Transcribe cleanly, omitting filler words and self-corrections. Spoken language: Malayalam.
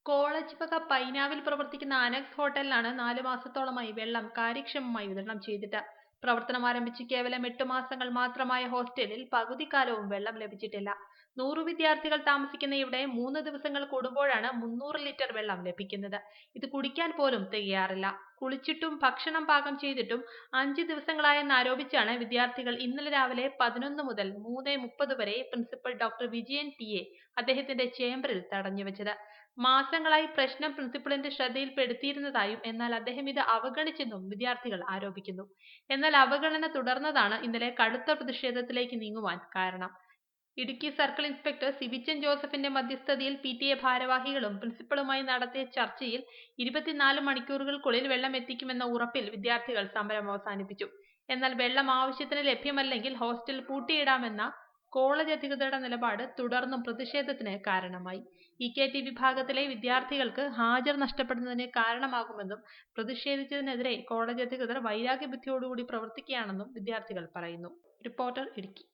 കോളേജ് വക പൈനാവിൽ പ്രവർത്തിക്കുന്ന അനക്സ് ഹോട്ടലിലാണ് 4 മാസത്തോളമായി വെള്ളം കാര്യക്ഷമമായി വിതരണം ചെയ്തിട്ട്. പ്രവർത്തനം ആരംഭിച്ച് കേവലം 8 മാസങ്ങൾ മാത്രമായ ഹോസ്റ്റലിൽ പകുതിക്കാലവും വെള്ളം ലഭിച്ചിട്ടില്ല. 100 വിദ്യാർത്ഥികൾ താമസിക്കുന്ന ഇവിടെ 3 ദിവസങ്ങൾ കൂടുമ്പോഴാണ് 300 ലിറ്റർ വെള്ളം ലഭിക്കുന്നത്. ഇത് കുടിക്കാൻ പോലും തികയാറില്ല. കുളിച്ചിട്ടും ഭക്ഷണം പാകം ചെയ്തിട്ടും 5 ദിവസങ്ങളായെന്നാരോപിച്ചാണ് വിദ്യാർത്ഥികൾ ഇന്നലെ രാവിലെ 11 മുതൽ 3:30 വരെ പ്രിൻസിപ്പൽ ഡോക്ടർ വിജയൻ പി.എ. അദ്ദേഹത്തിന്റെ ചേംബറിൽ തടഞ്ഞുവച്ചത്. മാസങ്ങളായി പ്രശ്നം പ്രിൻസിപ്പലിന്റെ ശ്രദ്ധയിൽപ്പെടുത്തിയിരുന്നതായും എന്നാൽ അദ്ദേഹം ഇത് അവഗണിച്ചെന്നും വിദ്യാർത്ഥികൾ ആരോപിക്കുന്നു. എന്നാൽ അവഗണന തുടർന്നതാണ് ഇന്നലെ കടുത്ത പ്രതിഷേധത്തിലേക്ക് നീങ്ങുവാൻ കാരണം. ഇടുക്കി സർക്കിൾ ഇൻസ്പെക്ടർ സിവിച്ചൻ ജോസഫിന്റെ മധ്യസ്ഥതയിൽ PTA ഭാരവാഹികളും പ്രിൻസിപ്പലുമായി നടത്തിയ ചർച്ചയിൽ 24 മണിക്കൂറുകൾക്കുള്ളിൽ വെള്ളം എത്തിക്കുമെന്ന ഉറപ്പിൽ വിദ്യാർത്ഥികൾ സമരം അവസാനിപ്പിച്ചു. എന്നാൽ വെള്ളം ആവശ്യത്തിന് ലഭ്യമല്ലെങ്കിൽ ഹോസ്റ്റൽ പൂട്ടിയിടാമെന്ന കോളേജ് അധികൃതരുടെ നിലപാട് തുടർന്നും പ്രതിഷേധത്തിന് കാരണമായി. EKT വിഭാഗത്തിലെ വിദ്യാർത്ഥികൾക്ക് ഹാജർ നഷ്ടപ്പെടുന്നതിന് കാരണമാകുമെന്നും പ്രതിഷേധിച്ചതിനെതിരെ കോളേജ് അധികൃതർ വൈരാഗ്യബുദ്ധിയോടുകൂടി പ്രവർത്തിക്കുകയാണെന്നും വിദ്യാർത്ഥികൾ പറയുന്നു. റിപ്പോർട്ടർ, ഇടുക്കി.